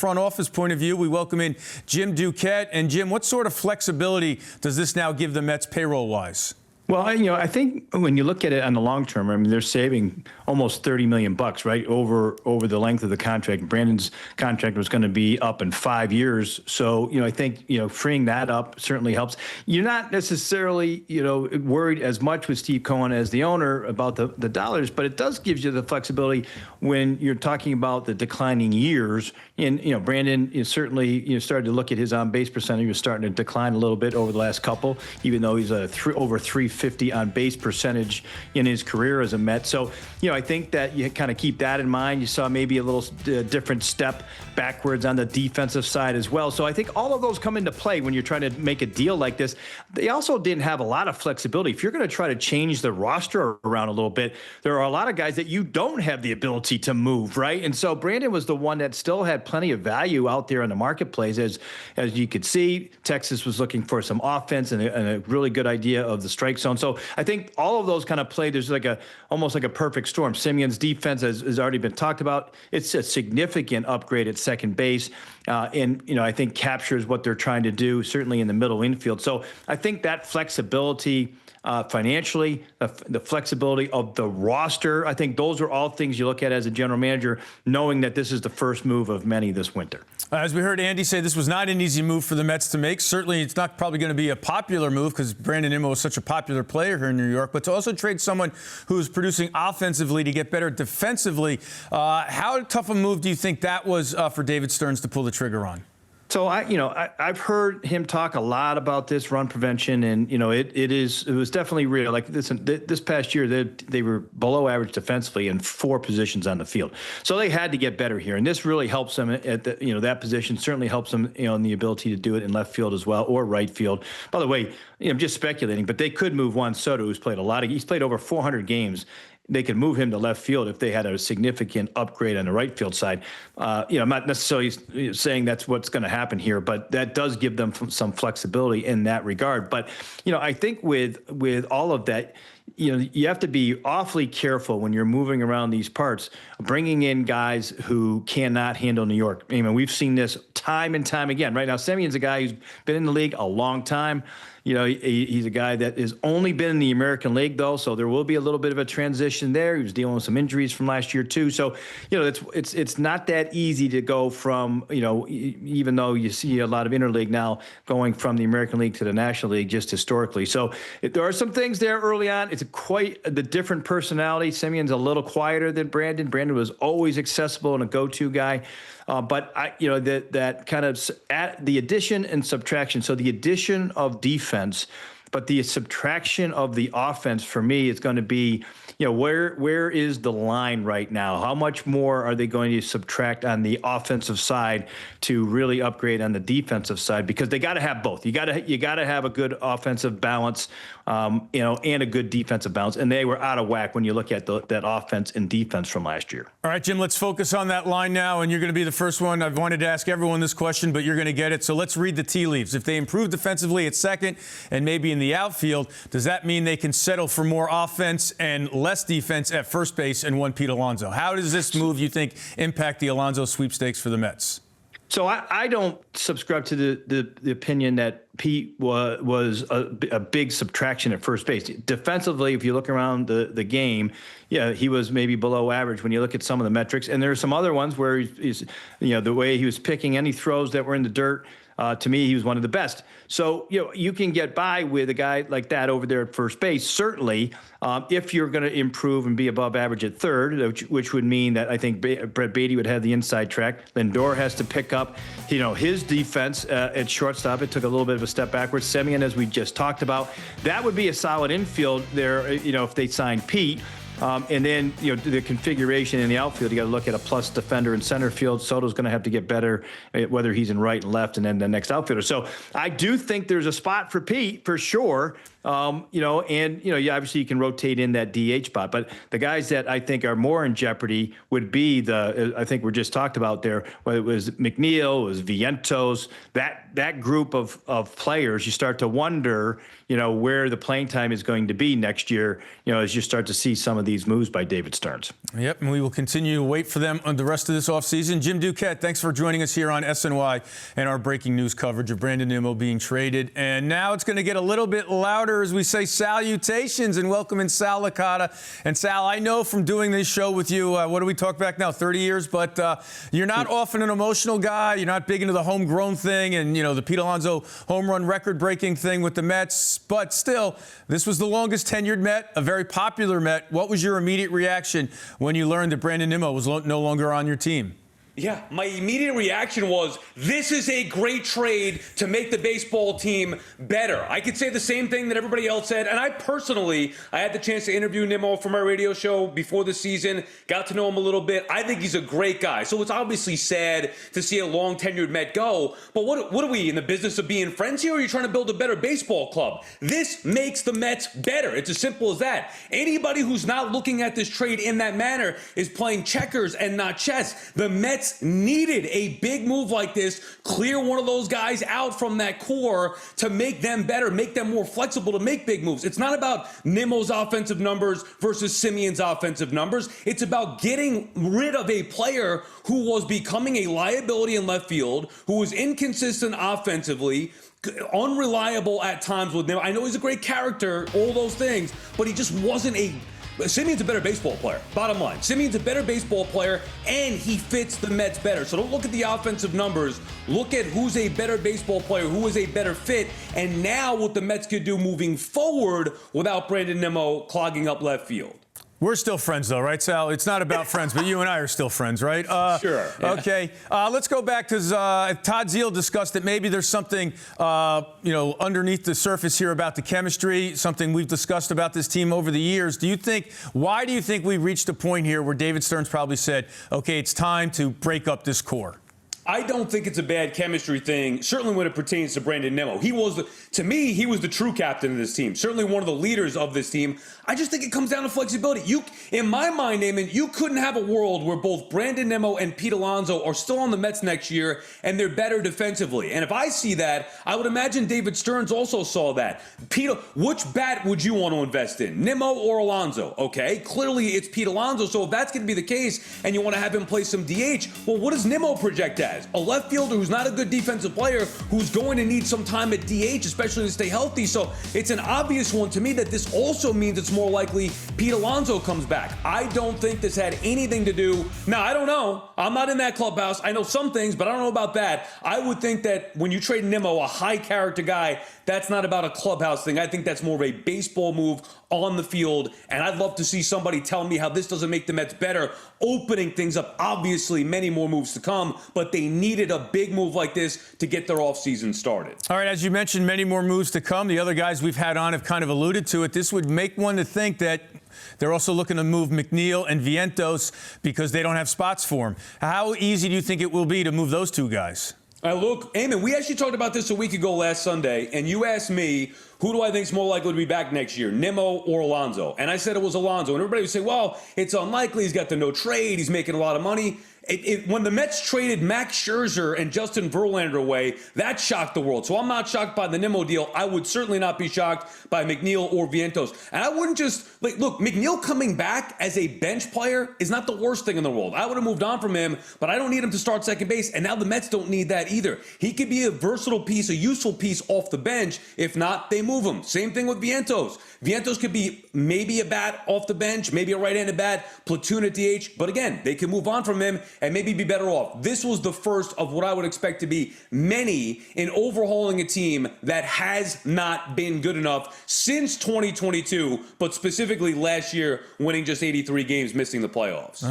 front office point of view, we welcome in Jim Duquette. And Jim, what sort of flexibility does this now give the Mets payroll-wise? Well, I think when you look at it on the long term, I mean, they're saving almost $30 million, right, over the length of the contract. Brandon's contract was going to be up in 5 years, so I think freeing that up certainly helps. You're not necessarily worried as much with Steve Cohen as the owner about the dollars, but it does give you the flexibility when you're talking about the declining years. And Brandon is certainly started to look at his on base percentage. He was starting to decline a little bit over the last couple, even though he's over 350 on base percentage in his career as a Met. So, I think that you kind of keep that in mind. You saw maybe a little different step backwards on the defensive side as well. So I think all of those come into play when you're trying to make a deal like this. They also didn't have a lot of flexibility. If you're going to try to change the roster around a little bit, there are a lot of guys that you don't have the ability to move, right? And so Brandon was the one that still had plenty of value out there in the marketplace. As you could see, Texas was looking for some offense and a really good idea of the strike zone. So I think all of those kind of play. There's almost like a perfect storm. Semien's defense has already been talked about. It's a significant upgrade at second base, and I think captures what they're trying to do, certainly in the middle infield. So I think that flexibility financially, the flexibility of the roster, I think those are all things you look at as a general manager, knowing that this is the first move of many this winter. As we heard Andy say, this was not an easy move for the Mets to make. Certainly, it's not probably going to be a popular move because Brandon Nimmo is such a popular player here in New York. But to also trade someone who's producing offensively to get better defensively, how tough a move do you think that was for David Stearns to pull the trigger on? So I've heard him talk a lot about this run prevention, and it was definitely real. Like this past year, they were below average defensively in 4 positions on the field, so they had to get better here, and this really helps them at that position. Certainly helps them in the ability to do it in left field as well or right field. By the way, I'm just speculating, but they could move Juan Soto, who's played he's played over 400 games. They could move him to left field if they had a significant upgrade on the right field side. I'm not necessarily saying that's what's going to happen here, but that does give them some flexibility in that regard. But, I think with all of that, you have to be awfully careful when you're moving around these parts, bringing in guys who cannot handle New York. I mean, we've seen this time and time again. Right now, Semien's a guy who's been in the league a long time. He's a guy that has only been in the American League, though, so there will be a little bit of a transition there. He was dealing with some injuries from last year, too. So, it's not that easy to go from, even though you see a lot of interleague now going from the American League to the National League just historically. So there are some things there early on. It's quite the different personality. Semien's a little quieter than Brandon. Brandon was always accessible and a go-to guy. But that kind of at the addition and subtraction. So the addition of defense, but the subtraction of the offense for me is going to be, where is the line right now? How much more are they going to subtract on the offensive side to really upgrade on the defensive side? Because they got to have both. You got to have a good offensive balance, and a good defensive balance. And they were out of whack when you look at that offense and defense from last year. All right, Jim, let's focus on that line now. And you're going to be the first one. I've wanted to ask everyone this question, but you're going to get it. So let's read the tea leaves. If they improve defensively at second and maybe in the outfield, does that mean they can settle for more offense and less defense at first base and one Pete Alonso? How does this move, you think, impact the Alonso sweepstakes for the Mets? So I don't subscribe to the opinion that Pete was a big subtraction at first base. Defensively, if you look around the game, he was maybe below average when you look at some of the metrics. And there are some other ones where he's the way he was picking any throws that were in the dirt. To me, he was one of the best. So, you can get by with a guy like that over there at first base, certainly, if you're going to improve and be above average at third, which would mean that I think Brett Beatty would have the inside track. Lindor has to pick up, his defense at shortstop. It took a little bit of a step backwards. Semien, as we just talked about, that would be a solid infield there, if they signed Pete. And then, the configuration in the outfield, you got to look at a plus defender in center field. Soto's going to have to get better, whether he's in right and left, and then the next outfielder. So I do think there's a spot for Pete for sure. Obviously you can rotate in that DH spot, but the guys that I think are more in jeopardy would be I think we're just talked about there, whether it was McNeil, it was Vientos, that group of players. You start to wonder, where the playing time is going to be next year, as you start to see some of of these moves by David Stearns. Yep, and we will continue to wait for them on the rest of this offseason. Jim Duquette, thanks for joining us here on SNY and our breaking news coverage of Brandon Nimmo being traded. And now it's going to get a little bit louder as we say salutations and welcome in Sal Licata. And Sal, I know from doing this show with you, what do we talk back now, 30 years? But you're not often an emotional guy. You're not big into the homegrown thing and, the Pete Alonso home run record-breaking thing with the Mets. But still, this was the longest tenured Met, a very popular Met. What was your immediate reaction when you learned that Brandon Nimmo was no longer on your team? Yeah, my immediate reaction was, this is a great trade to make the baseball team better. I could say the same thing that everybody else said, and I had the chance to interview Nimmo for my radio show before the season, got to know him a little bit. I think he's a great guy. So it's obviously sad to see a long-tenured Met go, but what are we, in the business of being friends here, or are you trying to build a better baseball club? This makes the Mets better. It's as simple as that. Anybody who's not looking at this trade in that manner is playing checkers and not chess. The Mets needed a big move like this, clear one of those guys out from that core to make them better, make them more flexible to make big moves. It's not about Nimmo's offensive numbers versus Semien's offensive numbers. It's about getting rid of a player who was becoming a liability in left field, who was inconsistent offensively, unreliable at times with Nimmo. I know he's a great character, all those things, but he just wasn't Semien's a better baseball player, bottom line. Semien's a better baseball player, and he fits the Mets better. So don't look at the offensive numbers. Look at who's a better baseball player, who is a better fit, and now what the Mets could do moving forward without Brandon Nimmo clogging up left field. We're still friends, though, right, Sal? It's not about friends, but you and I are still friends, right? Sure. Yeah. Okay. Let's go back because Todd Zeal discussed that maybe there's something, underneath the surface here about the chemistry, something we've discussed about this team over the years. Why do you think we reached a point here where David Stearns probably said, okay, it's time to break up this core? I don't think it's a bad chemistry thing, certainly when it pertains to Brandon Nimmo. To me, he was the true captain of this team, certainly one of the leaders of this team. I just think it comes down to flexibility. In my mind, Eamon, you couldn't have a world where both Brandon Nimmo and Pete Alonso are still on the Mets next year and they're better defensively. And if I see that, I would imagine David Stearns also saw that. Which bat would you want to invest in, Nimmo or Alonso? Okay, clearly it's Pete Alonso, so if that's going to be the case and you want to have him play some DH, well, what does Nimmo project as? A left fielder who's not a good defensive player, who's going to need some time at DH, especially to stay healthy. So it's an obvious one to me that this also means it's more likely Pete Alonso comes back. I don't think this had anything to do. Now, I don't know. I'm not in that clubhouse. I know some things, but I don't know about that. I would think that when you trade Nimmo, a high character guy, that's not about a clubhouse thing. I think that's more of a baseball move on the field. And I'd love to see somebody tell me how this doesn't make the Mets better, opening things up. Obviously, many more moves to come, but they needed a big move like this to get their offseason started. All right, as you mentioned, many more moves to come. The other guys we've had on have kind of alluded to it. This would make one to think that they're also looking to move McNeil and Vientos because they don't have spots for them. How easy do you think it will be to move those two guys? Look, Eamon, we actually talked about this a week ago last Sunday, and you asked me, who do I think is more likely to be back next year, Nimmo or Alonso? And I said it was Alonso. And everybody would say, well, it's unlikely. He's got the no trade. He's making a lot of money. When the Mets traded Max Scherzer and Justin Verlander away, that shocked the world. So I'm not shocked by the Nimmo deal. I would certainly not be shocked by McNeil or Vientos. And I wouldn't just, look, McNeil coming back as a bench player is not the worst thing in the world. I would have moved on from him, but I don't need him to start second base. And now the Mets don't need that either. He could be a versatile piece, a useful piece off the bench. If not, they move him. Same thing with Vientos. Vientos could be maybe a bat off the bench, maybe a right-handed bat, platoon at DH. But again, they can move on from him and maybe be better off. This was the first of what I would expect to be many in overhauling a team that has not been good enough since 2022, but specifically last year, winning just 83 games, missing the playoffs.